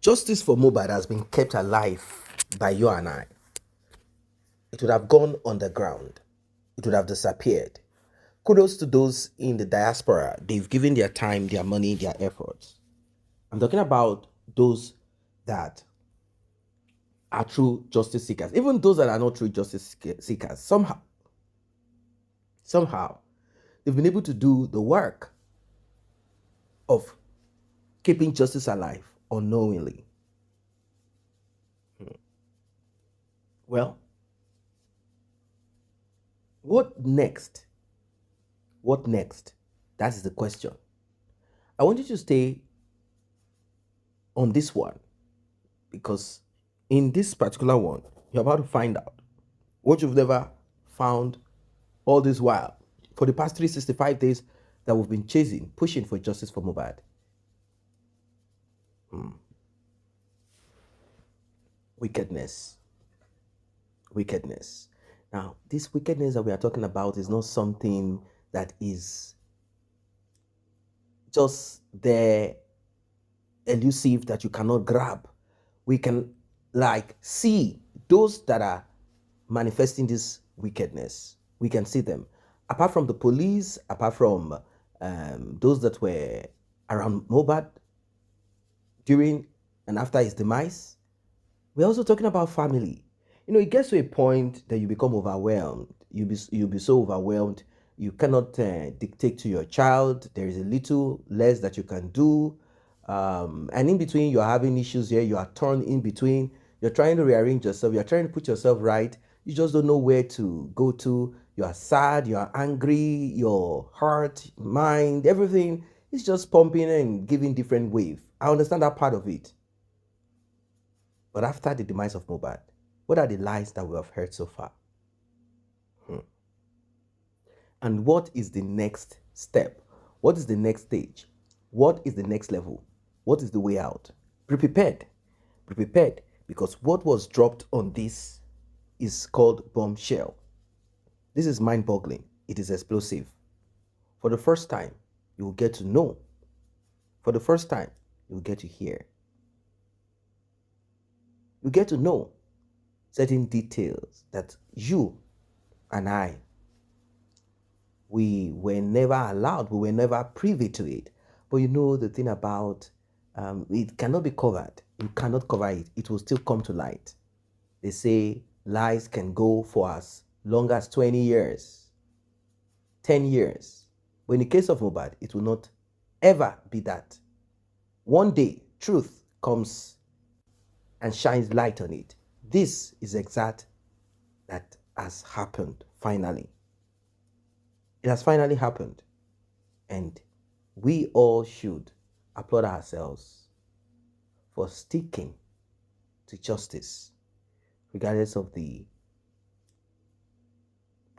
justice for Mohbad has been kept alive by you and I. It would have gone underground. It would have disappeared. Kudos to those in the diaspora. They've given their time, their money, their efforts. I'm talking about those that are true justice seekers. Even those that are not true justice seekers, somehow, they've been able to do the work of keeping justice alive unknowingly. Well, what next? What next? That is the question. I want you to stay on this one, because in this particular one, you're about to find out what you've never found all this while. For the past 365 days that we've been chasing, pushing for justice for Mohbad. Wickedness. Now, this wickedness that we are talking about is not something that is just there, elusive, that you cannot grab. We can see those that are manifesting this wickedness. We can see them. Apart from the police, apart from those that were around Mohbad during and after his demise, we're also talking about family. It gets to a point that you become overwhelmed. You'll be so overwhelmed, you cannot dictate to your child. There is a little less that you can do. And in between, you're having issues here. You are torn in between. You're trying to rearrange yourself. You're trying to put yourself right. You just don't know where to go to. You are sad. You are angry. Your heart, mind, everything is just pumping and giving different wave. I understand that part of it. But after the demise of Mohbad, what are the lies that we have heard so far? And what is the next step? What is the next stage? What is the next level? What is the way out? Be prepared. Be prepared, because what was dropped on this is called bombshell. This is mind-boggling. It is explosive. For the first time, you will get to know. For the first time, you will get to hear. You get to know certain details that you and I, we were never allowed, we were never privy to it. But the thing about it cannot be covered. You cannot cover it. It will still come to light. They say lies can go for as long as 20 years, 10 years. But in the case of Mohbad, it will not ever be that. One day, truth comes and shines light on it. This is exact that has happened finally. It has finally happened. And we all should applaud ourselves for sticking to justice, regardless of the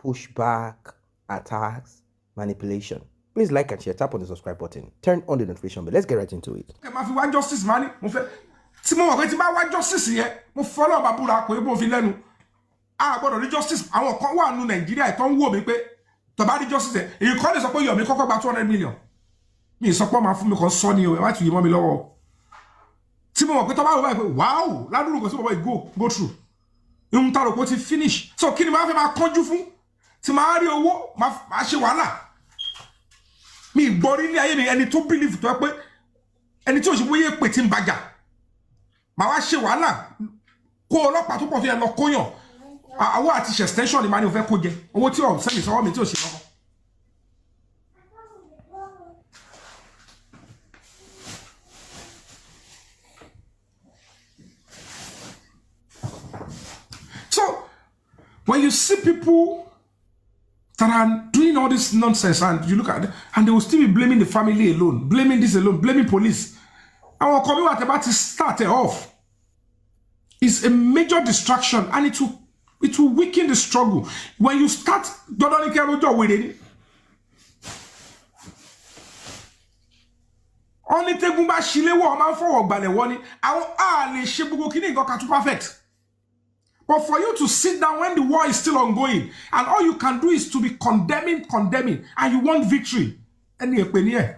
pushback, attacks, manipulation. Please like and share. Tap on the subscribe button. Turn on the notification bell. Let's get right into it. Justice, man. Tí mo wá justice yẹn, mo follow babura ko ebo fi lẹ́nu. A gbọ́dọ̀ rí justice. Àwọn kan wà nínú Nàìjíríà tó ń wò mí pé tó bá rí justice, èyí kò lè sọ pé Yomi kọ́kọ́ gba 200 million. Mi sọ pé ma fún mi kan sọ ni o, ẹ má tún yí mọ́ mi lọ́wọ́. Tí mo mọ̀ pé tó bá wò báyìí pé wow, ládùúrú kò sí bàbá go through. Ihun tá rò pé ó ti finish. So kí ni máa fẹ́ máa kánjú fún? Tí máa rí owó, máa ṣe wàhálà. Mi gbọ́ rí ní ayé mi ẹni tó believe tó pé ẹni tí ó ṣe bóyá pé tí ń bàjá. Màá wá ṣe wàhálà kó ọlọ́pàá tó pọ̀ fi ẹ lọ kóyàn. Àwọ̀ àti ṣe extension ni màá ní ó fẹ́ kó jẹ. Owó tí ó sẹ́mi sọ́wọ́ mi tí ó ṣe lọ́kọ́. So, when you see people that are doing all this nonsense and you look at it, and they will still be blaming the family alone, blaming this alone, blaming police. Our community about to start off is a major distraction, and it will weaken the struggle. When you start, don't care what you're with. Only take Gumba Shile wo man for balẹ̀ woni. Àwọn lè ṣe gbogbo kíní nǹkan kan too perfect. But for you to sit down when the war is still ongoing, and all you can do is to be condemning, and you want victory. Ẹni èpè ni ẹ.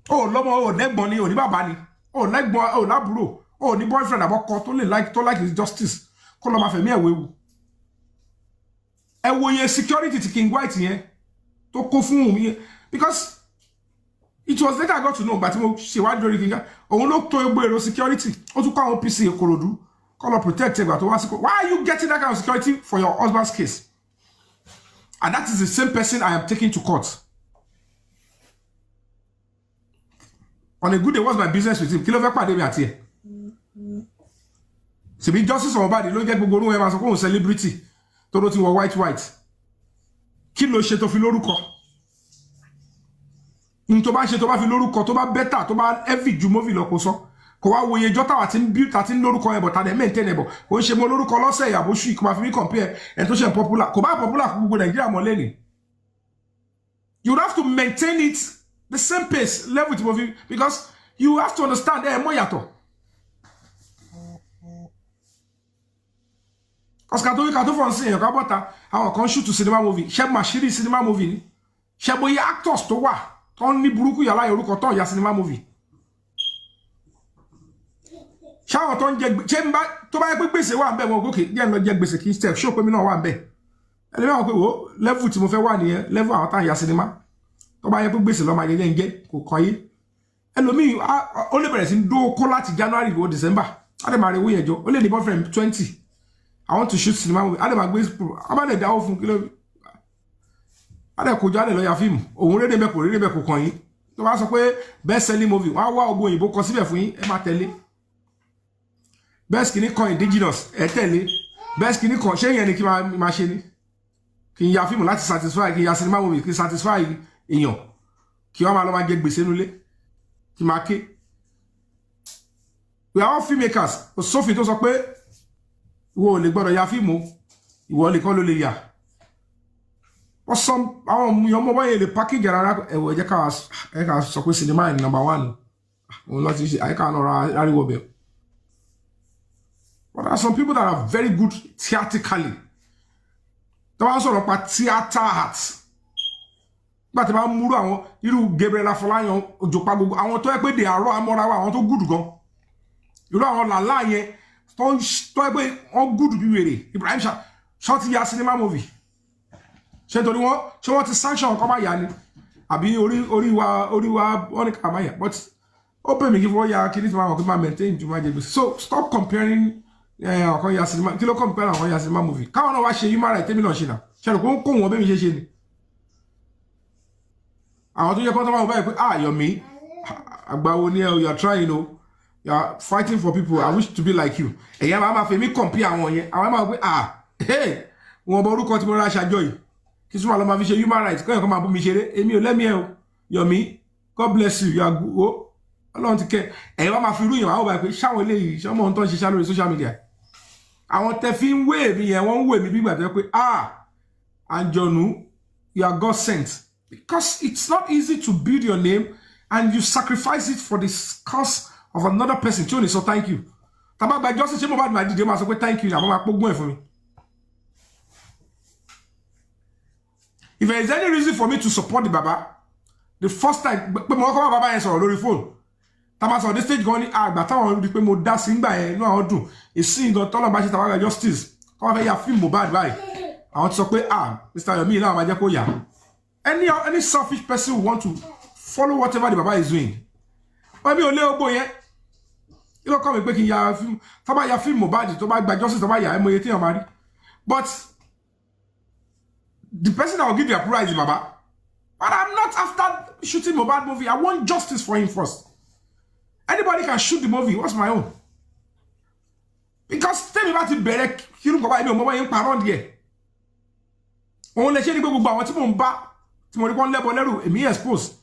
Oh, lọ́mọ o nẹ́gbọ́n ni o ní bàbá ni. o lẹ́gbọ́n o lábúrò o ní boyfriend àbọ́kọ tó like his justice kó lọ máa fẹ̀mí ẹ̀ wéwu ẹ wo iye security ti King White yẹn tó kó fún mi because it was later I got to know but mo ṣèwádìí lórí King òun ló tó gbé èrò security ó tún kó àwọn PC Ìkòròdú kó lọ protect ẹgbà tó wá sí why are you getting that kind of security for your husband's case and that is the same person I am taking to court on a good day what's my business with him kí ló fẹ́ pàdé mi àti ẹ̀ ṣebí justice Mohbad ló jẹ́ gbogbo orúkọ ẹ̀ máa sọ pé òun celebrity tó ló ti wọ white kí ló ṣe tó fi lórúkọ in tó bá ṣe tó bá fi lórúkọ tó bá better tó bá heavy ju movie lọ kó sọ kò wá wòye jọ́tà wà tí ń build àti ń lórúkọ ẹbọ̀ tàdé maintain ẹbọ̀ kò ń ṣe mọ́ lórúkọ lọ́sẹ̀ ìyàbó ṣù kò máa fi mí compare ẹ̀ tó ṣe popular kò bá popular kò gbogbo Nàìjíríà mọ́ lẹ́nìí you have to maintain it the same pace level with movie because you have to understand ẹ̀ mọ́ yàtọ̀ Oscar tó fọ́n sí èèyàn ká bọ́ta àwọn kan shoot cinema movie ṣe màṣírí cinema movie ni ṣe bóyá actors tó wà tó ní burúkú yàrá orúkọ tó ya cinema movie ṣáwọn tó ń jẹ ṣe ń bá tó bá yẹ pé gbèsè wà ń bẹ̀ wọn gòkè díẹ̀ lọ jẹ gbèsè kí step ṣó pé mi náà wà ń bẹ̀ ẹni báwọn pé wo level tí mo fẹ́ wà nìyẹn level àwọn tá ya cinema tó bá yẹ pé gbèsè lọ́mọ ayẹyẹ ń jẹ́ kò kọ́ yé ẹlòmíì ó lè bẹ̀rẹ̀ sí dókó láti January or December á lè máa rewó yẹn jọ ó lè ní boyfriend 20 I want to shoot cinema movie á lè máa gbé abálẹ̀ dáwó fún kí ló á lè kójọ á lè lọ ya fíìmù òun rédè bẹ́ẹ̀ kò kàn yín tó bá sọ pé best selling movie wọ́n á wá ogun òyìnbó kọ síbẹ̀ fún yín ẹ máa tẹ̀lé best kìíní kan indigenous ẹ tẹ̀lé best kìíní kan ṣé yẹn ni kí máa ṣe ni kí n ya fíìmù láti satisfy kí n ya cinema movie kí n satisfy èèyàn kí wọ́n máa lọ máa jẹ gbèsè nulẹ̀ kí máa ké we are all filmmakers òsófin tó sọ pé ìwọ ò lè gbọ́dọ̀ ya fíìmù ìwọ lè kọ́ ló lè yà wọ́n sọ àwọn èèyàn mọ́ báyìí lè package rárá ẹ̀wọ̀ ẹ̀jẹ̀ ká sọ pé cinema ni number 1 òun lọ ti ṣe àyíká náà ráríwọ̀ bẹ̀. But there are some people that are very good theatrically tó bá ń sọ̀rọ̀ pa theatre art nígbà tí wọ́n múrú àwọn irú Gabriel Afọláyan Òjòpá gbogbo àwọn tó yẹ pé dè àárọ̀ amọ́ra wa àwọn tó gùdù gan irú àwọn làlá yẹn tó yẹ pé wọ́n gùdù bí wèrè Ibrahim ṣọ́ ti ya cinema movie ṣe torí wọ́n ti sanction ọkọ̀ bá yà ni àbí orí wa wọ́n ní ká máa yà but ó pè mí kí fọwọ́ ya kí ní ti máa wọ̀ kí máa maintain ju máa jẹ gbèsè so stop comparing ọkọ̀ ya cinema kí ló compare ọkọ̀ ya cinema movie káwọn náà wá ṣe human right tẹ́mi náà ṣe náà ṣe rò pé ó ń kó wọn bẹ́ẹ̀ mi ṣe ni àwọn tó yẹ kó tó máa wọ báyìí pé Yomi àgbàwo ni you are trying o you are fighting for people I wish to be like you ẹ̀yẹ́ máa fẹ́ mi compare àwọn yẹn àwọn máa wọ pé wọn bọ orúkọ tí mo rà ṣàjọ yìí kí súnmọ́ lọ máa fi ṣe human rights kọ́ ẹ̀kọ́ máa bú mi ṣeré èmi ò lẹ́mìí ẹ̀ o Yomi God bless you are good o Ọlọ́run ti kẹ́ ẹ̀yẹ́ wá máa fi rú yàn àwọn báyìí pé ṣáwọn eléyìí ṣọmọ ohun tó ń ṣiṣẹ́ lórí social media àwọn tẹ fi ń wé mi yẹn wọ́n ń wé mi bí gbàgbé pé Anjonu you are God sent because it's not easy to build your name and you sacrifice it for the cause of another person tí ò ní sọ thank you tàbá gba justice ṣé mo bá dìde máa sọ pé thank you àbọ̀ máa pógún ẹ̀ fún mi. If there is any reason for me to support the Baba, the first time, pé mo kọ́ bá Baba yẹn sọ̀rọ̀ lórí phone. Tá bá sọ the stage gan ni àgbà táwọn rí pé mo dá sí ngbà yẹn inú àwọn dùn. Ìsìn gan tọ́lọ́ bá ṣe tàwọn àgbà justice. Kọ́ fẹ́ ya fíìmù Mohbad báyìí. Àwọn ti sọ pé Mr. Yomi náà máa jẹ́ kó yà. Any selfish person who want to follow whatever the Baba is doing. Wọ́n bí olé ogbó yẹn. Kí ló kọ́ mi pé kí n ya fíìmù. Tá bá ya fíìmù Mohbad tó bá gba justice tó bá yà ẹ́ mo yẹ tí yàn máa rí. But the person that will give you a prize is Baba. But I'm not after shooting Mohbad movie. I want justice for him first. Anybody can shoot the movie. What's my own? Because tell me about it better. You don't go buy me a mobile in around here. Only let you go about what you back. Tomorrow one level level. Me expose.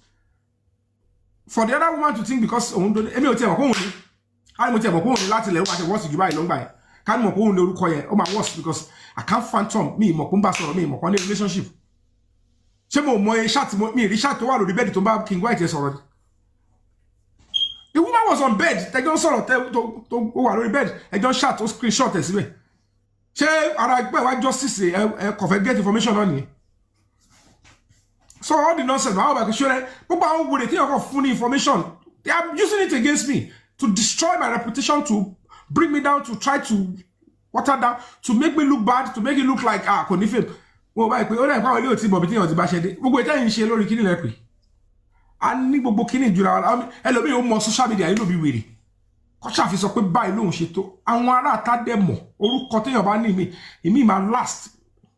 For the other woman to think because I'm going to tell you, I'm going to tell you, last level at the worst you buy long by. Can't mo ko le orúkọ yẹn o ma worse because I can't phantom me mo ko nba sọ̀rọ̀ me mo ko ní relationship ṣé mo mọ e chat mo mi rí chat tó wà lórí bed tó bá King White sọ̀rọ̀ the woman was on bed they don't sọ̀rọ̀ tó wà lórí bed e don chat o screenshot ẹ síbẹ̀ ṣé ara gbe wa justice ẹ kò fẹ́ get information on ni so all the nonsense how about sure gbogbo àwọn wure tí o ko fún ní information they are using it against me to destroy my reputation, to bring me down, to try to water down, to make me look bad, to make it look like kò ní fame. Mo bá pé ó dà pa ilé ò tí bọ̀ bí tí yàn ti bá ṣe dé. Gbogbo ìtẹ́yìn ṣe lórí kíní lẹ pé. A ní gbogbo kíní ìjura wa. Ẹlòmíì ó mọ social media yìí ló bí wèrè. Kọ́ṣà fi sọ pé báyìí lóhun ṣe tó. Àwọn ará àta dẹ̀ mọ̀ orúkọ téèyàn bá ní ìmí máa last.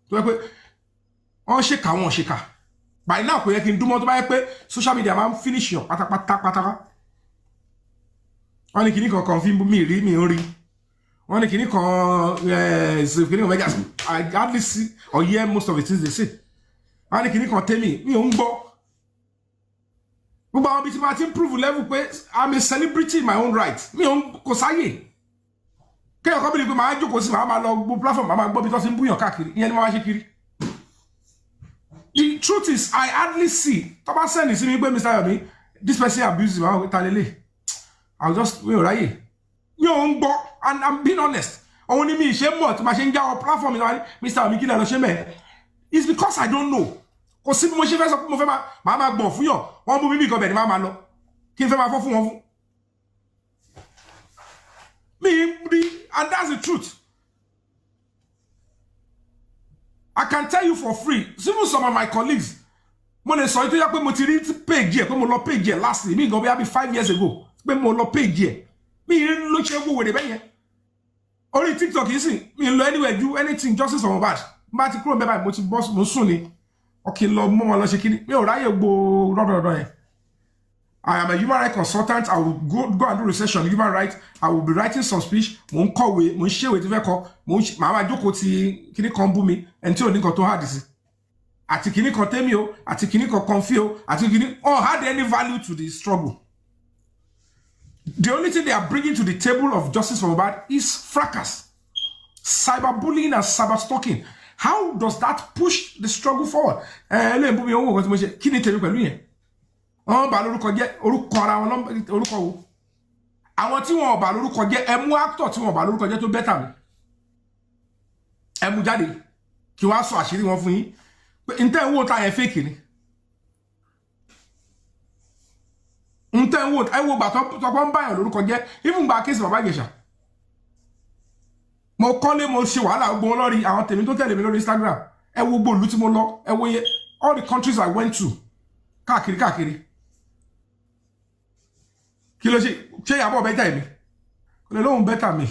Tó yẹ pé wọ́n ṣèkà wọn ṣèkà. By now kò yẹ kí n dúmọ́ tó bá yẹ pé social media máa ń finish yàn pátápátá. Wọ́n ní kíní kan fi mi rí mi ń rí. Wọ́n ní kíní kan kíní kan mẹ́jà I hardly see or hear most of the things they say. Wọ́n ní kíní kan tẹ́mi mi ò ń gbọ́. Gbogbo àwọn bí ti máa ti ń prove level pé I'm a celebrity in my own right. Mi ò ń kò sáyè. Kéèyàn kan bí ni pé màá jókòó sí màá máa lọ gbogbo platform màá máa gbọ́ bí tó ti ń búyàn káàkiri. Ìyẹn ni wọ́n wá ṣe kiri. The truth is, I hardly see. Toba send this me, Mr. Yomi, this person abuses me. I'll just and I'm being honest. Only me, shame more to my platform, Mr. Yomi, kill a shame. It's because I don't know. Because si mo ṣe fẹ́ sọ mo fẹ́ máa gbọ̀n fún yàn, wọ́n mú mi go be ni máa lọ. Kí n fẹ́ máa fọ́ fún wọn fún. And that's the truth. I can tell you for free. Even some of my colleagues, when they saw it, I put page here, page here last year. Me go be 5 years ago. Put page here. Me look with the only TikTok you see. Me anywhere do anything justice on Mohbad. But the crown by mochi boss Musuni. Okay, Lord, Mama lo shekini. Me oraye go I am a human rights consultant. I will go and do research on human rights. I will be writing some speech. Mon kọ̀wé, mon share with the mama jókòó ti kini kan bú mi. Enti o ní kan tó hard sí. Àti kini kan tèmi o, àti kini kan confuse o, àti kini all had any value to the struggle. The only thing they are bringing to the table of justice for Mohbad is fracas, cyberbullying and cyberstalking. How does that push the struggle forward? Kini tèmi pẹ̀lú yẹn. Wọ́n bá lórúkọ jẹ́ orúkọ ara wọn orúkọ wo. Àwọn tí wọ́n bá lórúkọ jẹ́ ẹ mú actor tí wọ́n bá lórúkọ jẹ́ tó better mi. Ẹ mú jáde kí wá sọ àṣírí wọn fún yín. Pé ǹtẹ́ wo ta yẹn fake ni. Ǹtẹ́ wo ẹ wo gbà tó pọ́n bá yàn lórúkọ jẹ́ even gba case Baba Ijesha. Mo kọ́lé mo ṣe wàhálà gbogbo wọn lórí àwọn tèmi tó tẹ̀lé mi lórí Instagram. Ẹ wo gbogbo ìlú tí mo lọ, ẹ wo all the countries I went to. Káàkiri. Kí ló ṣe yàbọ̀ bẹ́tà mi kò lè lóhun bẹ́tà mi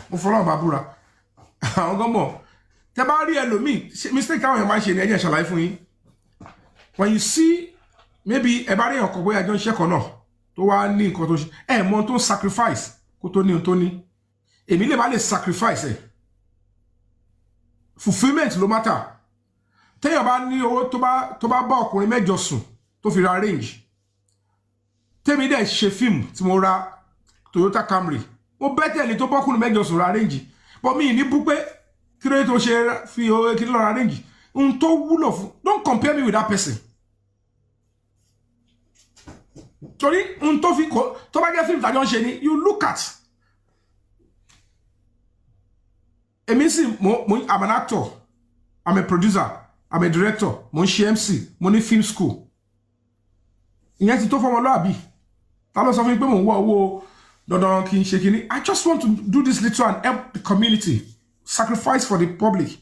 mo fọ́lọ́run bá búra àwọn gọ́mọ̀ tẹ bá rí ẹlòmíì mistake táwọn èèyàn máa ń ṣe ní ẹjẹ́ ṣàlàyé fún yín when you see maybe ẹ bá rí èèyàn kan bóyá jọ ń ṣẹ́kọ̀ọ́ náà tó wá ní nǹkan tó ṣe ẹ mọ tó ń sacrifice kó tó ní ohun tó ní èmi lè má lè sacrifice ẹ fulfilment ló matter téèyàn bá ní owó tó bá bá ọkùnrin mẹ́jọ sùn tó fi ra range tèmi dẹ̀ ṣe fíìmù tí mo ra Toyota Camry mo bẹ́tẹ̀ ní tó bọ́kùnrin mẹ́jọ sùn ra range but mi ní bú pé kí ló tó ṣe fi kí ló ra range n tó wúlò fún don't compare me with that person torí n tó fi tó bá jẹ́ fíìmù tàjọ́ ń ṣe ni you look at èmi sì I'm an actor I'm a producer I'm a director mo ń ṣe MC mo ní film school ìyẹn ti tó fọmọ lọ́àbí ta ló sọ fún mi pé mò ń wọ owó dandan kí n ṣe kíní I just want to do this little and help the community sacrifice for the public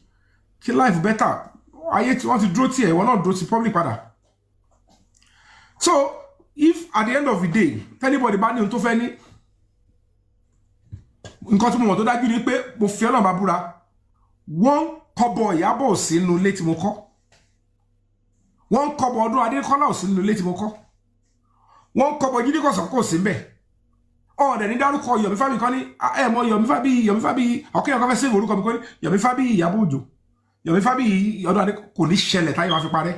kí life better ayé tí wọ́n ti dúró tiẹ̀ ìwọ náà dúró ti public padà so if at the end of the day anybody bá ní ohun tó fẹ́ ní nǹkan tí mo mọ̀ tó dájú ni pé mo fi Ọlọ́run bá búra wọ́n kọ́bọ̀ Ìyábọ̀ sí inú ilé tí mo kọ́ wọ́n kọ́bọ̀ Ọdún Adékọ́lá ò sí inú ilé tí mo kọ́ wọ́n kọ́bọ̀ Jídé Kòsàn kò sí ńbẹ̀ ọ̀dẹ̀ ní dárúkọ Yomi Fabiyi kan ní ẹ̀mọ́ Yomi Fabiyi ọ̀kẹ́ ọ̀kọ́ fẹ́ sèwò orúkọ mi kan ní Yomi Fabiyi Ìyábọ̀ Òjó Yomi Fabiyi Ọdún Adé kò ní ṣẹlẹ̀ táyé máa fi parẹ́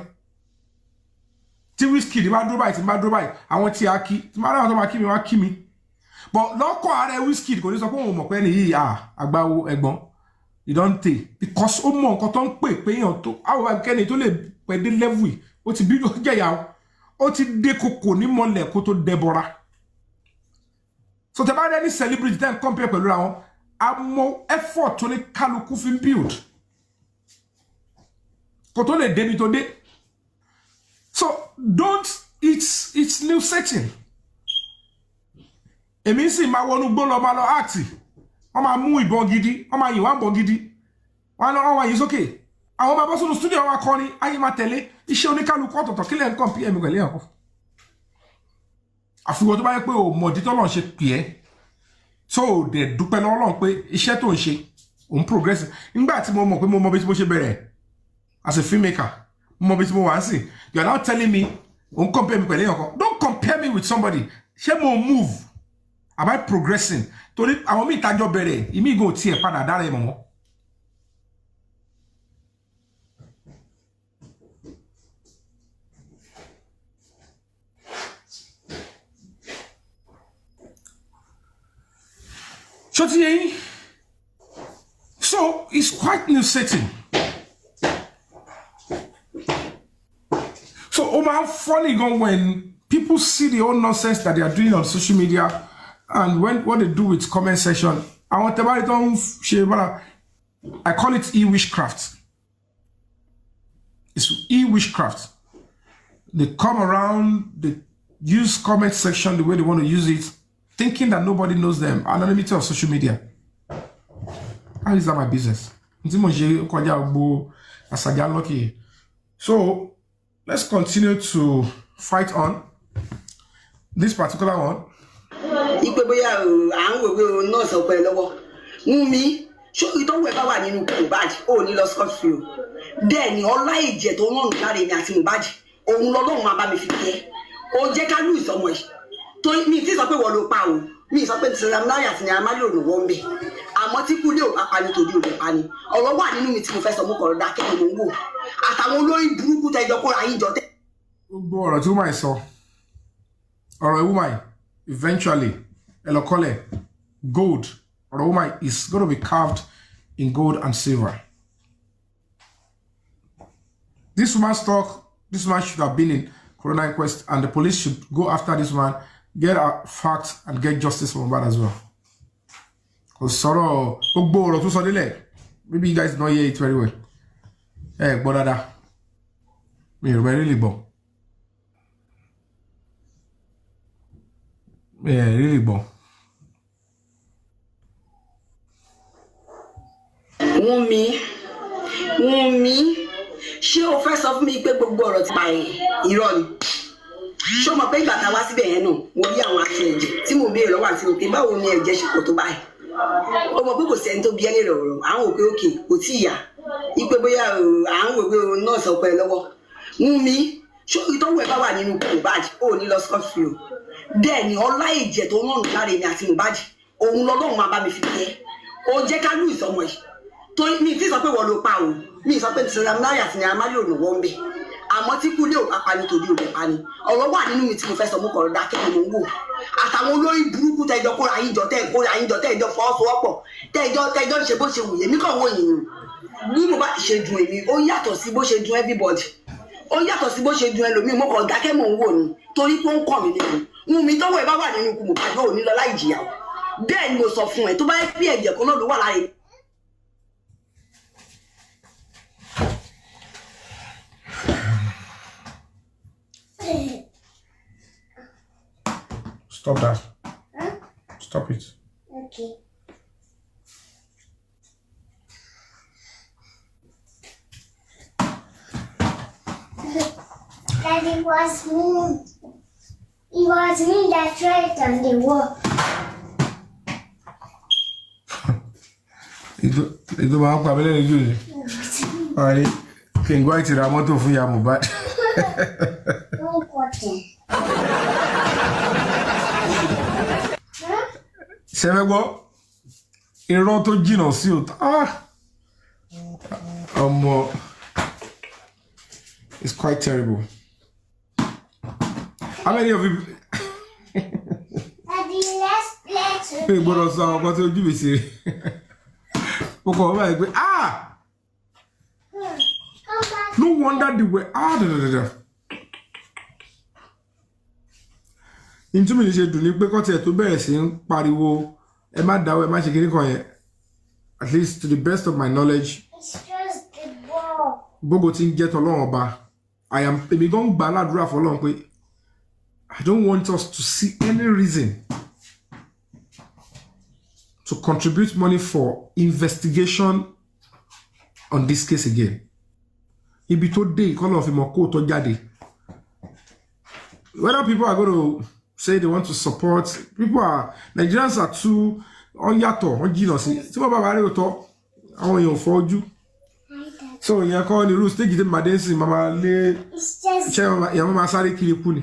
tí Wizkid bá dúró báyìí tí bá dúró báyìí àwọn tí a kí tí máa dáhùn tó máa kí mi wá kí mi but lọ́kọ̀ ààrẹ Wizkid kò ní sọ pé òun mọ̀ pé ní yìí àgbáwo ẹ̀gbọ́n ìdọ́ǹtè because ó mọ nǹkan tó ń pè pé èèyàn tó àwọn akẹ́ni tó lè pẹ́ dé level yìí ó ti bí jẹ̀yà ó ti dé kòkò ní mọ́lẹ̀ kó tó dẹbọra so tẹ bá rẹ ní celebrity tẹ́ ń compare pẹ̀lú àwọn àmọ́ effort tó ní kálukú fi ń build kò tó lè débi tó dé so don't it's new setting èmi sì máa wọnú gbó lọ máa lọ act wọ́n máa mú ìbọn gidi wọ́n máa yìn wá ìbọn gidi wọ́n wá yìn sókè àwọn máa bọ́ sínú studio wọn akọrin ayé máa tẹ̀lé iṣẹ́ oníkálukú ọ̀tọ̀ọ̀tọ̀ kílẹ̀ nǹkan pm pẹ̀lú ẹ̀kọ́ àfihàn tó bá yẹ pé o mọ̀ dítọ́ lọ́n ṣe pè ẹ́ tó o dẹ̀ dúpẹ́ lọ́wọ́ lọ́n pé iṣẹ́ tó ń ṣe òun progress nígbà tí mo mọ̀ pé mo mọ bí tí mo ṣe bẹ̀rẹ̀ as a filmmaker mo mọ bí tí mo wà ń sìn you are now telling me òun compare mi pẹ̀lú ẹ̀kọ́ don't compare me with somebody ṣé mo move am I progressing torí àwọn míì tájọ bẹ̀rẹ̀ ìmí ìgò tiẹ̀ padà dára ẹ̀ mọ̀ wọ́n. So it's quite nuising. So funny when people see the whole nonsense that they are doing on social media and what they do with comment section. I call it e-witchcraft. It's e-witchcraft. They come around, they use comment section the way they want to use it, thinking that nobody knows them. Anonymity of social media. How is that my business? So let's continue to fight on this particular one. Mi sọ pé Instagram náà yàtì ní amáyò ló wọ́n bẹ̀ àmọ́ tí kú lé ò apani tòdí ò lè pani ọ̀rọ̀ wà nínú mi tí mo fẹ́ sọ mú kọ̀rọ̀ dákẹ́ ni mo ń wò àtàwọn olórí burúkú tẹjọ kóra yín jọ tẹ́. Gbogbo ọ̀rọ̀ tí woman sọ ọ̀rọ̀ woman eventually ẹlọ́kọ́lẹ̀ gold ọ̀rọ̀ woman is going to be carved in gold and silver. This woman's talk, this man should have been in coroner inquest and the police should go after this man, get our facts and get justice for Mohbad as well. Because sorrow, maybe you guys don't hear it very well. Hey, Bodada. You're really bon. Yeah, really bon. Wunmi, ṣé o fẹ́ sọ fún mi pé gbogbo ọ̀rọ̀ ti pa irọ́ ni? Ṣé o mọ̀ pé ìgbà tá wá síbẹ̀ yẹn náà mo rí àwọn aṣọ ẹ̀jẹ̀ tí mo béèrè lọ́wọ́ àti òkè báwo ni ẹ̀jẹ̀ ṣe pọ̀ tó báyìí? O mọ̀ pé kò sẹ́ni tó bí ẹni rọ̀rọ̀ àwọn òkè òkè kò tí ì yá ipe bóyá à ń wò pé nọ́ọ̀sì ọ̀pẹ lọ́wọ́. Wunmi, ṣé ìtọ́wò ẹ̀ bá wà nínú Mohbad ò ní lọ scot free o? Bẹ́ẹ̀ ni ọlá ìjẹ̀ tó rán lára èmi àti Mohbad òun lọ́lọ́run máa bá mi fi kẹ́ ó jẹ́ ká lù ìsọmọ ẹ̀ tó mi ti sọ pé wọ́n ló pa o mi sọ pé Instagram náà yàtì ní amáyò ló wọ́n bẹ̀ àmọ́ tí kú lé ò apani tòdí ò lè pani ọ̀rọ̀ wà nínú mi tí mo fẹ́ sọ mú kọ̀rọ̀ dákẹ́ ni mo ń wò àtàwọn olórí burúkú tẹjọ kóra yín jọ tẹjọ fọwọ́sowọ́pọ̀ tẹjọ ṣe bó ṣe wù yé mi kàn wọ yìnyín bí mo bá ṣe dùn èmi ó yàtọ̀ sí bó ṣe dùn everybody ó yàtọ̀ sí bó ṣe dùn ẹlòmíì mo kàn dákẹ́ mò ń wò ni torí pé ó ń kàn mí nínú Wunmi tọ́wọ́ ẹ bá wà nínú ikú Mohbad ò ní lọ láì jìyà bẹ́ẹ̀ ni mo sọ fún ẹ tó bá yẹ pé ẹ̀jẹ̀ kan náà ló wà lára ẹ. Stop that. Huh? Stop it. Okay. That it was me. It was me that tried on the wall. Itu máa ń pa abẹ́lẹ́ lójú ni. Ọ̀rẹ́ kí n gbọ́ ìtìrà mọ́tò fún ìyá Mohbad. Don't cut him. Ṣé fẹ́ gbọ́? Irọ́ tó jìnnà sí òótọ́. Ọmọ, it's quite terrible. How many of you? Daddy, let's play Pé gbọ́dọ̀ sọ àwọn ọkọ tí ojú mi sí. Mo kọ̀ ọ́ báyìí pé Come back. no wonder the way Ntúmí ní ṣe dùn ní pé kọ́tì ẹ̀ tó bẹ̀rẹ̀ sí ń pariwo ẹ má dáwọ́ ẹ má ṣe kiri kan yẹn at least to the best of my knowledge It's just the ball. gbogbo tí ń jẹ́ tọ́lọ́run ọba èmi gan gbà ládùúrà fọlọ́run pé I don't want us to see any reason contribute money for investigation on this case again. Ibi tó dé ìkọlọ̀ fi mọ̀ kó tó jáde. Whether people are going to say they want to support, Nigerians are too ọ̀yàtọ̀ wọ́n jìnnà sí. Tí wọ́n bá bá rí òótọ́, àwọn èèyàn ò fọ́jú. So ìyẹn kọ́ ni irú stage tí màdé sí màmá lé ṣẹ́ ìyẹn màmá sáré kiri kú ni.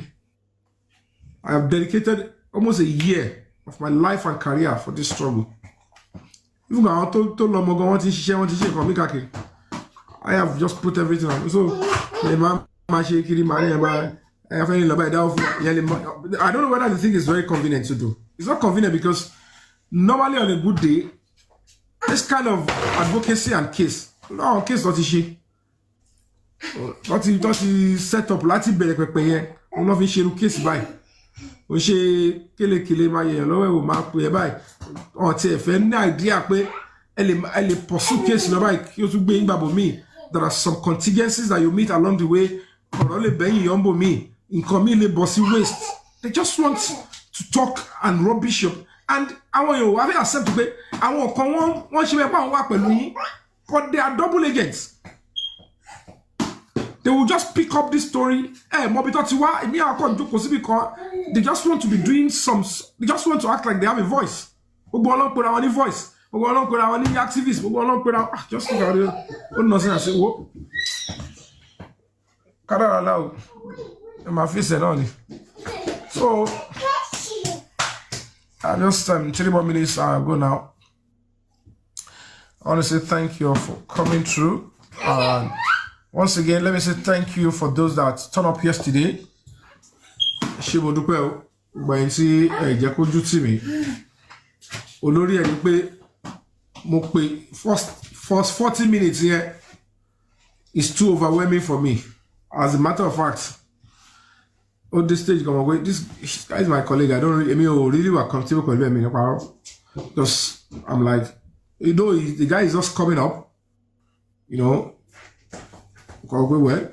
I have dedicated almost a year of my life and career for this struggle. Even àwọn tó lọ mọ́gán wọ́n ti ṣiṣẹ́ wọ́n ti ṣe nǹkan mí káàkiri. I have just put everything on. So the man ṣe kiri màá ní ẹ̀ bá I don't know whether the thing is very convenient to do. It's not convenient because normally on a good day, this kind of advocacy and case, no case not she. What he set up láti bẹ̀rẹ̀ pẹ̀pẹ̀ yẹn, òun ló fi ṣe irú case báyìí. Ó ṣe kélekèle máa yẹn lọ́wọ́ ẹ̀ wò máa pè é báyìí. Ó ti ẹ̀ fẹ́ ní idea pé ẹ lè pursue case lọ báyìí kí ó tún gbé ìgbàbọ̀ míì. There are some contingencies that you meet along the way. Ọ̀rọ̀ lè bẹ́yìn yọ̀ǹbò míì. Incoming bossy waste. They just want to talk and rubbish up. And àwọn yòó wá fẹ́ accept pé àwọn kan wọ́n ṣe mẹ́pà wọ́n wà pẹ̀lú yín, but they are double agents. They will just pick up this story. Mọ̀bí tó ti wá èmi àkọ́ ìjókòó síbi kan. They just want to be doing some. They just want to act like they have a voice. Gbogbo ọlọ́run pera wọn ní voice. Gbogbo ọlọ́run pera wọn ní activist. Gbogbo ọlọ́run pera just look at it. Ó nọ sí àṣẹ wo. Kádàrá láò. My face and on. So I just 3 more minutes go now. I want to say thank you for coming through. And once again, let me say thank you for those that turned up yesterday. Shibo dupe o, gbayin tí ẹ jẹ́ kó jú tì mí. Olórí ẹ ní pé mo pé first 40 minutes here is too overwhelming for me. As a matter of fact, on this stage, come away. This guy is my colleague. I don't really were comfortable with me because I'm like, you know, the guy is just coming up, you know. Well,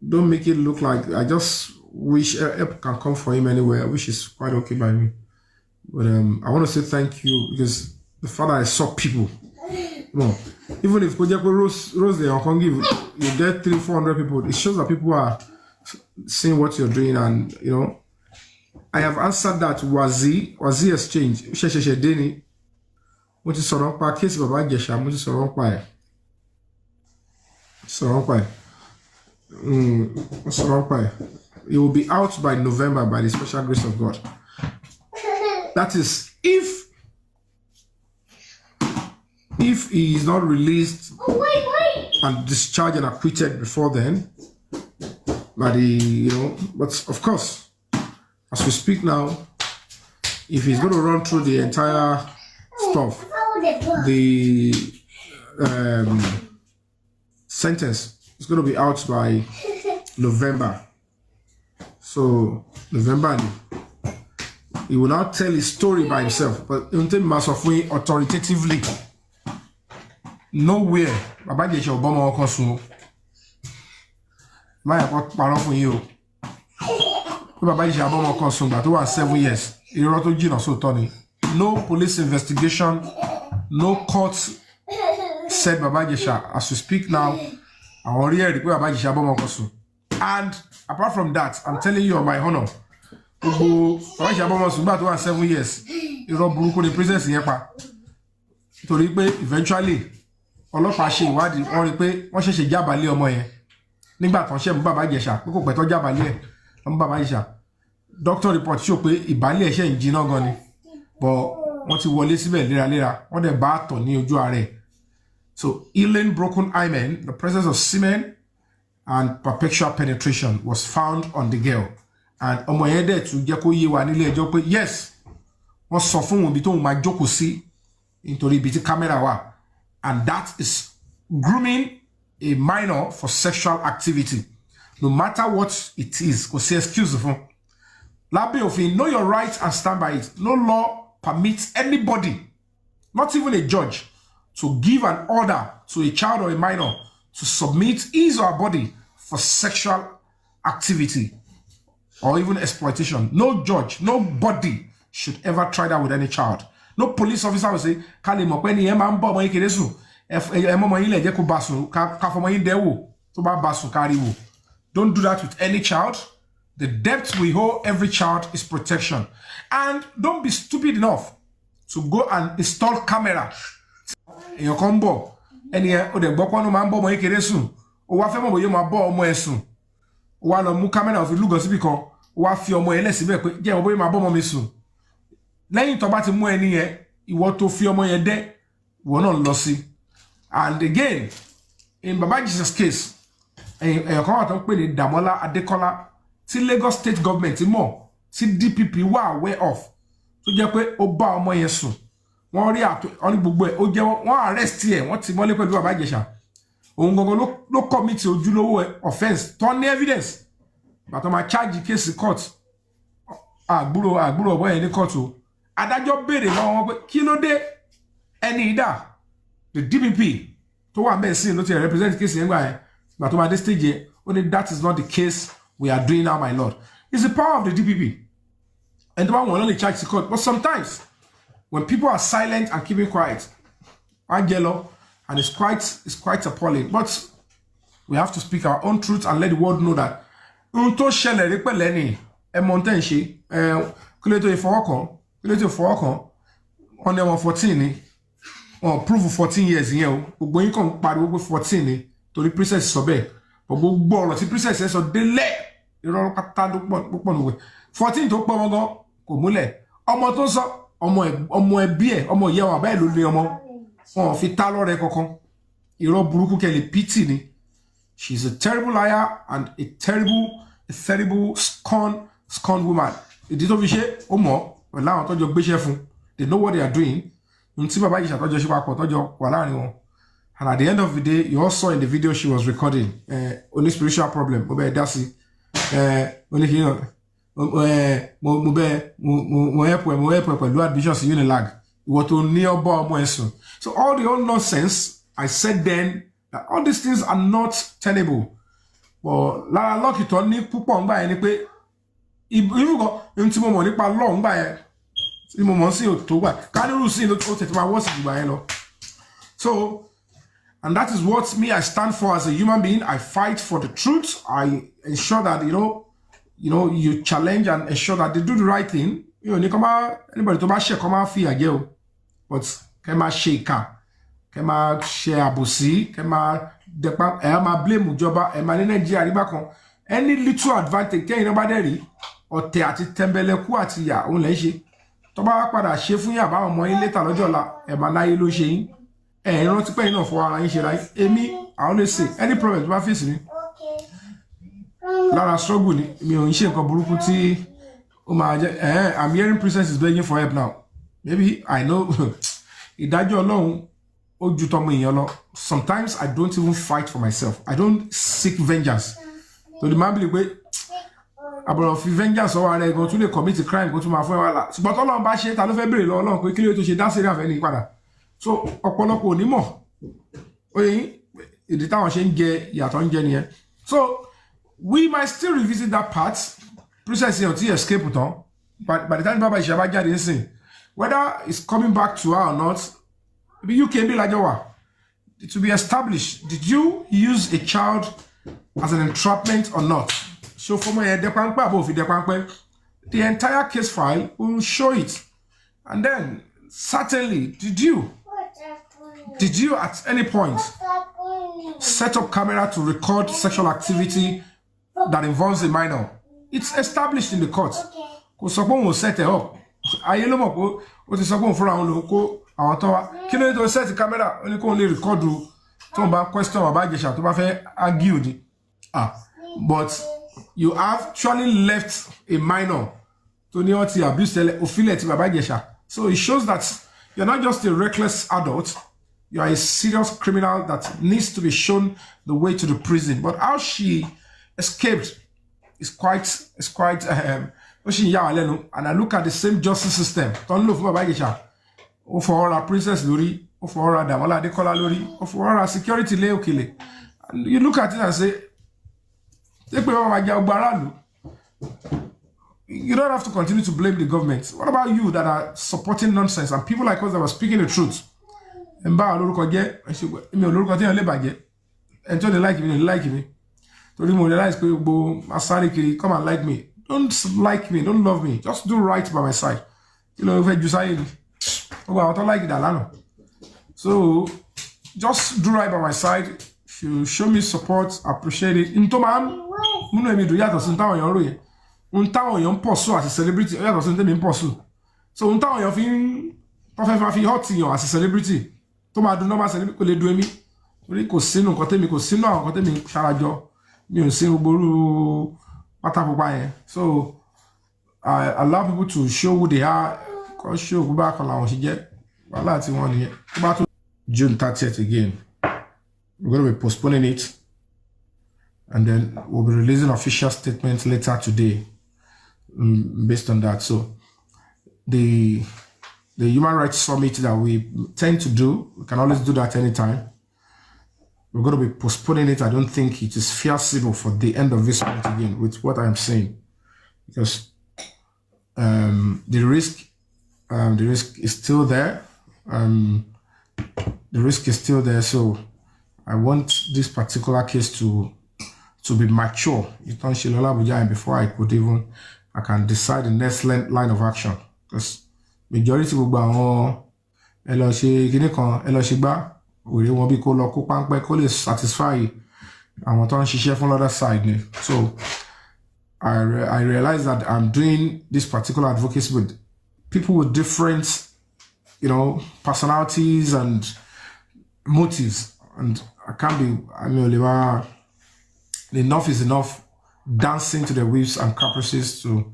don't make it look like I just wish help can come for him anywhere, which is quite okay by me. But I want to say thank you because the fact that I saw people, you know, even if Rose they can give you get 300-400 people, it shows that people are seeing what you're doing. And you know, I have answered that Wazi exchange Dden which is sort of case of Gesha, which is sort of it will be out by November by the special grace of God. That is if he is not released and discharged and acquitted before then. But but of course, as we speak now, if he's going to run through the entire stuff, the sentence is going to be out by November. So November, he will not tell his story by himself, but authoritatively. Nowhere, Baba shall bomb or consume. My parọ́ fún yín o. Bí bàbá yìí ṣe àbọ̀mọ̀ kan sùn gbà tó wà 7 years. Irọ́ tó jìnnà sóòótọ́ ni. No police investigation, no court said Baba Ijesha. As we speak now, àwọn rí ẹ̀rí pé Baba Ijesha àbọ̀mọ̀ kan sùn. And apart from that, I'm telling you on my honor, gbogbo Baba Ijesha àbọ̀mọ̀ sùn gbà tó wà 7 years. Irọ́ burúkú ni princess yẹn pa. Torí pé eventually ọlọ́pàá ṣe ìwádìí wọ́n rí pé wọ́n ṣẹ̀ṣẹ̀ jábàálẹ̀ ọmọ yẹn. Nígbà tán ṣe mú Baba Ijesha pé kò pẹ́ tó jábàálẹ̀ ọmọ Baba Ijesha. Doctor report show pé ìbálẹ̀ ẹ̀ṣẹ̀ ń jiná gan ni. But wọ́n ti wọlé síbẹ̀ léraléra wọ́n dẹ̀ bá àtọ̀ ní ojú ààrẹ. So healing broken hymen, the presence of semen and perpetual penetration was found on the girl. And ọmọ yẹn dẹ̀ tún jẹ́ kó yé wa nílé ẹjọ́ pé yes, wọ́n sọ fún wọn ibi tóun máa jókòó sí nítorí ibi tí kámẹ́rà wà. And that is grooming a minor for sexual activity. No matter what it is, kò sí excuse fún. Lábẹ́ òfin, know your rights and stand by it. No law permits anybody, not even a judge, to give an order to a child or a minor to submit his or her body for sexual activity or even exploitation. No judge, nobody should ever try that with any child. No police officer will say, "Kale mo pe ni e ma nbo ọmọ yín kéré sùn. E mo ọmọ yín lè jẹ́ kó bá sùn ká fọmọ yín dẹ́wò tó bá bá sùn kárí wò." Don't do that with any child. The debt we owe every child is protection. And don't be stupid enough to go and install camera. In your combo, any o de gbọ́ pọ́n máa ń bọ́ ọmọ yín kéré sùn. O wá fẹ́ mọ̀ bóyá máa bọ́ ọmọ ẹ̀ sùn. O wá lọ mú camera ó fi lúgọ síbì kan. O wá fi ọmọ ẹ̀ lẹ̀ síbẹ̀ pé jẹ́ bóyá máa bọ́ ọmọ mi sùn. Lẹ́yìn tó bá ti mú ẹni yẹn, ìwọ tó fi ọmọ yẹn dẹ́, ìwọ náà lọ sí. And again, in Baba Jesus' case, kan wà tó ń pè ní Damola Adekola tí Lagos State Government mọ̀ tí DPP wà aware of tó jẹ́ pé ó bá ọmọ yẹn sùn. Wọ́n rí ọní gbogbo ẹ̀ ó jẹ́ wọ́n arrest ẹ̀ wọ́n ti mọ́lé pẹ̀lú Baba Ìjẹ̀ṣà. Òun gangan ló commit ojúlówó offense tó ní evidence. Bàtọ́ máa charge case court. Àgbúrò ọ̀bọ yẹn ní court o. Adájọ́ béèrè lọ́wọ́ wọn pé kí ló dé ẹni ìdá the DPP tó wà ńbẹ̀ sí ló ti represent case yẹn gbà yẹn. Bàtọ́ máa dé stage yẹn ó ní that is not the case we are doing now, my lord. It's the power of the DPP. And the one will only charge the court. But sometimes, when people are silent and keeping quiet, Angelo, and it's quite appalling. But we have to speak our own truth and let the world know that unto shele repeleni e montenshi kuleto ifowokon on them 14 ni on prove 14 years yen o gbogbo yin kan pariwo pé 14 ni torí princess sọ bẹ́ẹ̀ gbogbo ọ̀rọ̀ tí princess sọ délé irọ́ pátá ló pọ̀ nùwẹ̀ 14 tó pọ̀ gangan kò múlẹ̀ ọmọ tó sọ ọmọ ẹbí ẹ̀ ọmọ ìyá wọn àbáyé ló lé ọmọ wọn fi tá lọ́rẹ kankan irọ́ burúkú kẹ́lẹ̀ pity ni. She's a terrible liar and a terrible scorn woman. Ìdí tó fi ṣe ó mọ̀ pẹ̀lú àwọn tọ́jọ́ gbéṣẹ́ fún. They know what they are doing. Ntí Baba Ìjẹ̀ṣà tọ́jọ́ ṣe papọ̀ tọ́jọ́ wà láàrin wọn. And at the end of the day, you all saw in the video she was recording only spiritual problem. Mo bẹ́ẹ̀ dá sí. Only kí mo help pẹ̀lú admission sí Unilag. Ìwọ tó ní ọbọ̀ ọmọ ẹ̀sùn. So all the old nonsense I said then that all these things are not tenable. But lára lọ́ọ̀kì tó ní púpọ̀ ńgbà yẹn ni pé ìrúkọ ohun tí mo mọ̀ nípa lọ́ọ̀ ńgbà yẹn tí mo mọ̀ sí òtó gbà kánírù sí ó tètè máa wọ́ọ̀sì ìgbà yẹn lọ. So, and that is what me I stand for as a human being. I fight for the truth. I ensure that you challenge and ensure that they do the right thing. Anybody to share come out fear jail, but kema sheka, kema share abusi, kema depa, ema blame ujoba, ema Nigeria ribakon. Any little advantage can nobody or te ati tembele ku ati ya on leje. Toba padà ṣe fún ya ba ọmọ yín later lọ́jọ́ la, ema láyé ló ṣe yín. Rántí pé ina for ara yín ṣe láyé. Èmi I always say any problem to ba face ni. Lára struggle ni mi ò ń ṣe nǹkan burúkú tí I'm hearing Princess is begging for help now. Maybe I know ìdájọ́ Ọlọ́run ó ju tọmọ èèyàn lọ. Sometimes I don't even fight for myself. I don't seek vengeance. So the man believe pé àbọ̀rọ̀ fi vengeance ọwọ́ ara ẹ̀ gan tún lè commit a crime kó tún máa fún ẹ wàhálà. Ṣùgbọ́n tọ́lọ́run bá ṣe ta ló fẹ́ béèrè lọ́wọ́ Ọlọ́run pé kí ló tó ṣe dá sí rí àfẹ́ ní padà. So ọ̀pọ̀lọpọ̀ onímọ̀ oye ìdí táwọn ṣe ń jẹ ìyàtọ̀ ń jẹ nìyẹn. So we might still revisit that part. Princess until escape uton. But by the time Baba Ìjẹ̀ṣà jáde nsìn, whether it's coming back to her or not, you can be like it will be established. Did you use a child as an entrapment or not? So for my the entire case file will show it. And then certainly did you at any point set up camera to record sexual activity that involves a minor? It's established in the court. Kò sọ pé wọ́n set it up. Ayé ló mọ̀ pé ó ti sọ pé wọ́n fúnra wọn ló kó àwọn tó wá. Kí ló dé tó set camera ó ní kó lè record tó ń bá question Baba Ìjẹ̀ṣà tó bá fẹ́ argue ni. But you have actually left a minor tó ní wọ́n ti abuse tẹ́lẹ̀ òfìlẹ̀ ti Baba Ìjẹ̀ṣà. So it shows that you're not just a reckless adult. You are a serious criminal that needs to be shown the way to the prison. But how she escaped is quite and I look at the same justice system. Don't look for Baba Ìjẹ̀ṣà. O for our princess lórí, o for our Damola Adekola lórí, o for our security lay okele. And you look at it and say, take Baba Ìjẹ̀ṣà gbaralu. You don't have to continue to blame the government. What about you that are supporting nonsense and people like us that were speaking the truth? And ba olórúkọ jẹ́, mi ò lórúkọ tí yẹn lè bàjẹ́. And so they like me. So they realize people asari kiri, come and like me. Don't like me, don't love me. Just do right by my side. You know, if you say, oh, I don't like it, Alano. So just do right by my side. If you show me support, appreciate it. Into man, muno emi do yato sinta yon roye. Unta yon pursue as a celebrity, yato sinta mi pursue. So unta yon fin perfect fi hot yon as a celebrity. To ma do normal celebrity ko le do emi. Ori kò sínú nǹkan tèmi kò sínú àwọn nǹkan tèmi ṣarajọ. Mi ò sí gbogbo pátápápá yẹn. So I allow people to show who they are. Because show go back on làwọn ṣe jẹ́. Wàhálà tí wọ́n nìyẹn. About June 30th again. We're going to be postponing it. And then we'll be releasing official statements later today based on that. So the Human Rights Summit that we tend to do, we can always do that anytime. We're going to be postponing it. I don't think it is feasible for the end of this month again with what I'm saying. Because the risk is still there. The risk is still there. So I want this particular case to be mature. Before I can decide the next line of action. Because majority will we won't be called satisfy àwọn tó ń ṣiṣẹ́ fún other side. So I realize that I'm doing this particular advocacy with people with different, personalities and motives, and I can't be, enough is enough dancing to the whips and caprices to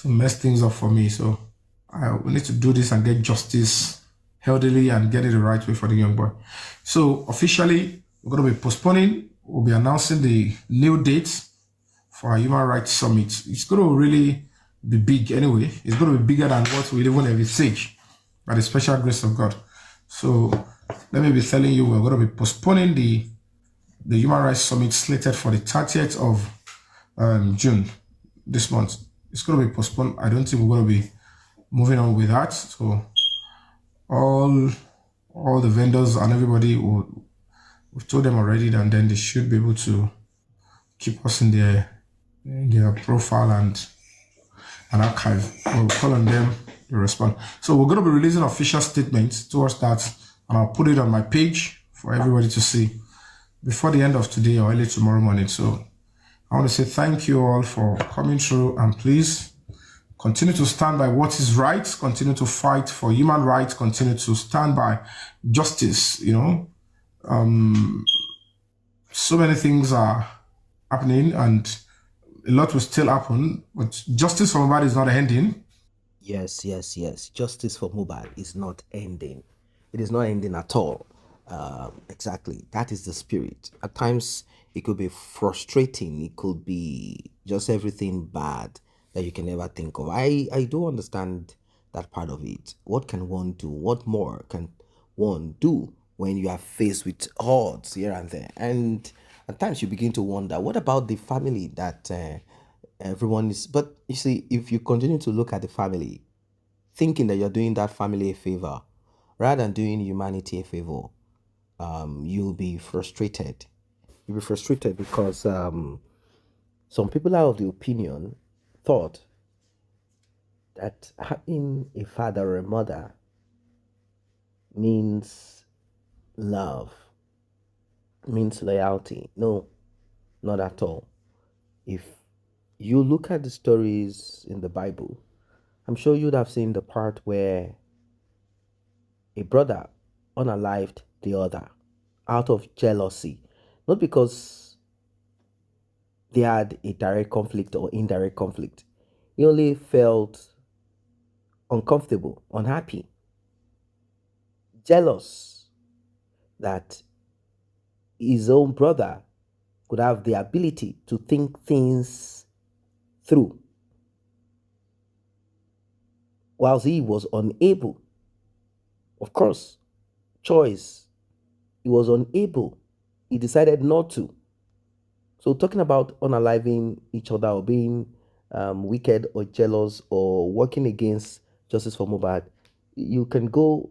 mess things up for me. So we need to do this and get justice healthily and get it the right way for the young boy. So officially, we're going to be postponing. We'll be announcing the new dates for our Human Rights Summit. It's going to really be big anyway. It's going to be bigger than what we even envisage by the special grace of God. So let me be telling you, we're going to be postponing the Human Rights Summit slated for the 30th of June this month. It's going to be postponed. I don't think we're going to be moving on with that. So all the vendors and everybody, we've told them already, and then they should be able to keep us in their profile and archive. We'll call on them to respond. So we're going to be releasing official statements towards that, and I'll put it on my page for everybody to see before the end of today or early tomorrow morning. So I want to say thank you all for coming through, and please continue to stand by what is right, continue to fight for human rights, continue to stand by justice. So many things are happening and a lot will still happen, but justice for Mohbad is not ending. Yes. Justice for Mohbad is not ending. It is not ending at all. Exactly. That is the spirit. At times, it could be frustrating. It could be just everything bad that you can ever think of. I do understand that part of it. What can one do? What more can one do when you are faced with odds here and there? And at times you begin to wonder, what about the family that everyone is? But you see, if you continue to look at the family, thinking that you're doing that family a favor, rather than doing humanity a favor, you'll be frustrated. You'll be frustrated because some people are of the opinion, thought that having a father or a mother means love, means loyalty. No, not at all. If you look at the stories in the Bible, I'm sure you'd have seen the part where a brother unalived the other out of jealousy, not because they had a direct conflict or indirect conflict. He only felt uncomfortable, unhappy, jealous that his own brother could have the ability to think things through, whilst he was unable. Of course, choice. He was unable. He decided not to. So talking about unaliving each other or being wicked or jealous or working against justice for Mohbad, you can go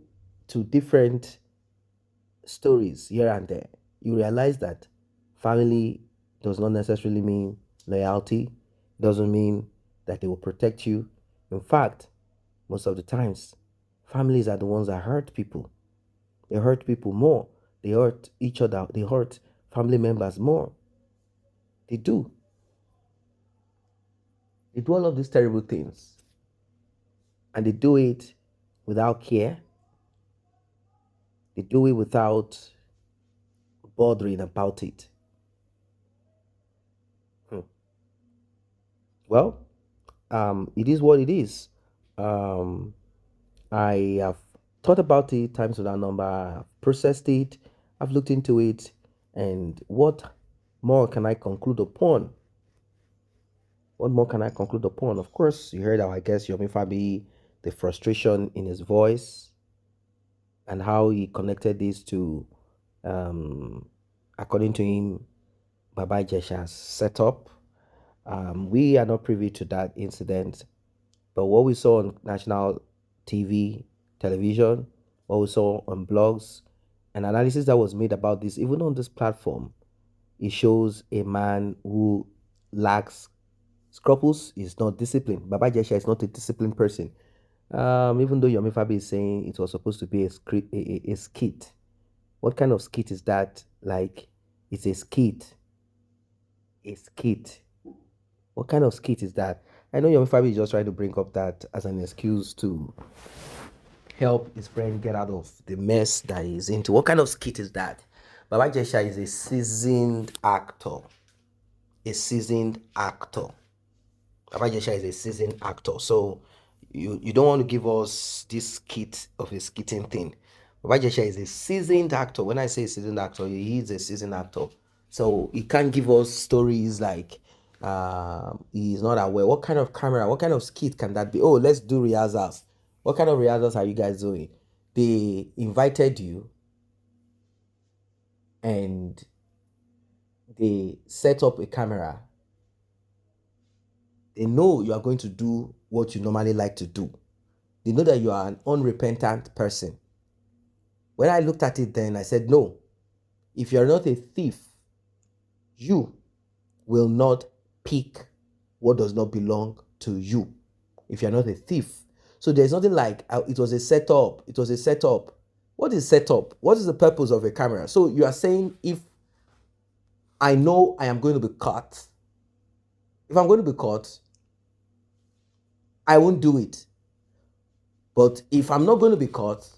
to different stories here and there. You realize that family does not necessarily mean loyalty, doesn't mean that they will protect you. In fact, most of the times, families are the ones that hurt people. They hurt people more. They hurt each other. They hurt family members more. They do. They do all of these terrible things. And they do it without care. They do it without bothering about it. Well, it is what it is. I have thought about it times without number. I've processed it. I've looked into it. And what more can I conclude upon? What more can I conclude upon? Of course, you heard how I guess Yomi Fabiyi, the frustration in his voice, and how he connected this to, according to him, Baba Jesha's setup. We are not privy to that incident, but what we saw on national television, what we saw on blogs, an analysis that was made about this, even on this platform, it shows a man who lacks scruples, is not disciplined. Baba Jesha is not a disciplined person. Even though Yomi Fabi is saying it was supposed to be a skit. What kind of skit is that? Like, it's a skit. A skit. What kind of skit is that? I know Yomi Fabi is just trying to bring up that as an excuse to help his friend get out of the mess that he's into. What kind of skit is that? Baba Jesha is a seasoned actor. A seasoned actor. Baba Jesha is a seasoned actor. So you don't want to give us this skit of a skitting thing. Baba Jesha is a seasoned actor. When I say seasoned actor, he is a seasoned actor. So he can't give us stories like he's not aware. What kind of camera, what kind of skit can that be? Oh, let's do rehearsals. What kind of rehearsals are you guys doing? They invited you and they set up a camera. They know you are going to do what you normally like to do. They know that you are an unrepentant person. When I looked at it then, I said, no, if you're not a thief, you will not pick what does not belong to you. If you're not a thief. So there's nothing like, it was a setup. It was a setup. What is setup? What is the purpose of a camera? So you are saying, if I know I am going to be caught, if I'm going to be caught, I won't do it. But if I'm not going to be caught,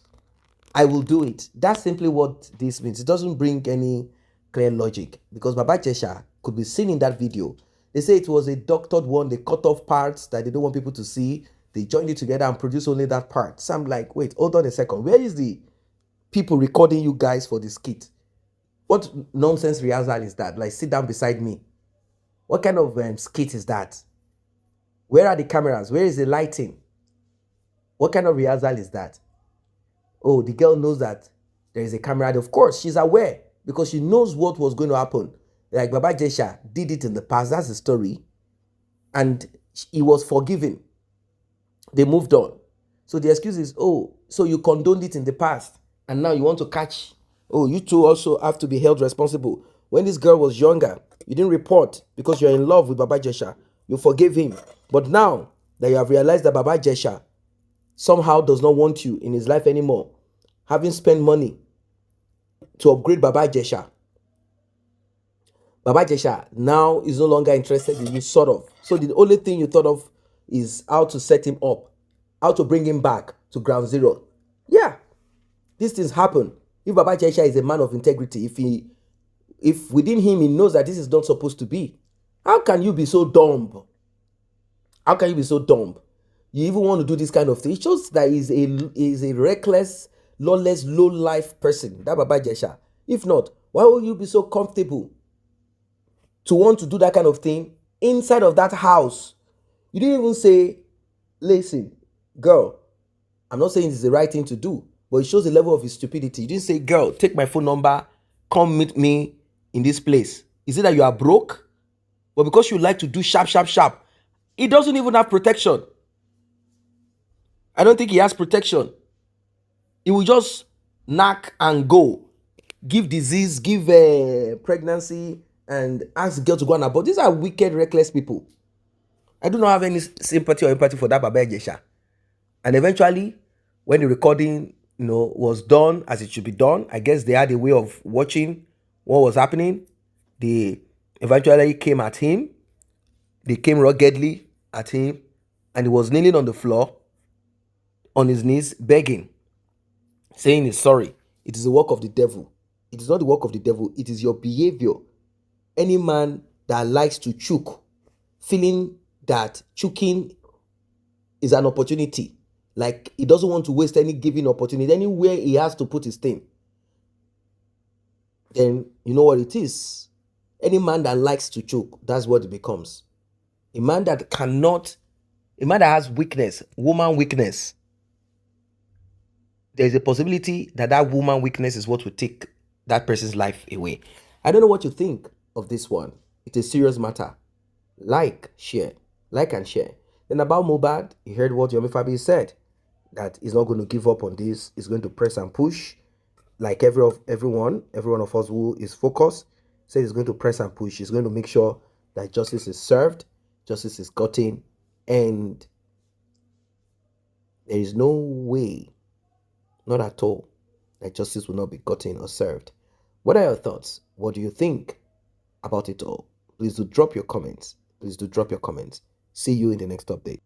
I will do it. That's simply what this means. It doesn't bring any clear logic because Baba Jesha could be seen in that video. They say it was a doctored one. They cut off parts that they don't want people to see. They joined it together and produced only that part. So I'm like, wait, hold on a second. Where is the people recording you guys for the skit? What nonsense rehearsal is that? Like, sit down beside me. What kind of skit is that? Where are the cameras? Where is the lighting? What kind of rehearsal is that? Oh, the girl knows that there is a camera. Of course, she's aware because she knows what was going to happen. Like Baba Jesha did it in the past. That's the story. And he was forgiven. They moved on. So the excuse is, oh, so you condoned it in the past. And now you want to catch. Oh, you two also have to be held responsible. When this girl was younger, you didn't report because you're in love with Baba Jesha. You forgave him. But now that you have realized that Baba Jesha somehow does not want you in his life anymore, having spent money to upgrade Baba Jesha, Baba Jesha now is no longer interested in you, sort of. So the only thing you thought of is how to set him up, how to bring him back to ground zero. Yeah, these things happen. If Baba Jesha is a man of integrity, if within him he knows that this is not supposed to be, how can you be so dumb? How can you be so dumb? You even want to do this kind of thing. It shows that he's a reckless, lawless, low-life person, that Baba Jesha. If not, why would you be so comfortable to want to do that kind of thing inside of that house? You didn't even say, listen, girl, I'm not saying it's the right thing to do, but it shows the level of his stupidity. You didn't say, girl, take my phone number, come meet me in this place. Is it that you are broke? But because you like to do sharp, sharp, sharp, He doesn't even have protection. I don't think he has protection. He will just knock and go, give disease, give pregnancy, and ask the girl to go and abort. These are wicked, reckless people. I do not have any sympathy or empathy for that Baba Ejesha. And eventually, when the recording, was done as it should be done, I guess they had a way of watching what was happening. They eventually came at him. They came ruggedly at him, and he was kneeling on the floor, on his knees, begging, saying he's sorry. It is the work of the devil. It is not the work of the devil. It is your behavior. Any man that likes to choke, feeling that choking is an opportunity, like he doesn't want to waste any given opportunity, anywhere he has to put his thing, then you know what it is. Any man that likes to choke, that's what it becomes. A man that has weakness, woman weakness, there's a possibility that woman weakness is what will take that person's life away. I don't know what you think of this one. It's a serious matter. Like and share. Then about Mohbad, you heard what Yomi Fabiyi said, that he's not going to give up on this. He's going to press and push, like every one of us who is focused. Said he's going to press and push. He's going to make sure that justice is served, justice is gotten, and there is no way, not at all, that justice will not be gotten or served. What are your thoughts? What do you think about it all? Please do drop your comments. See you in the next update.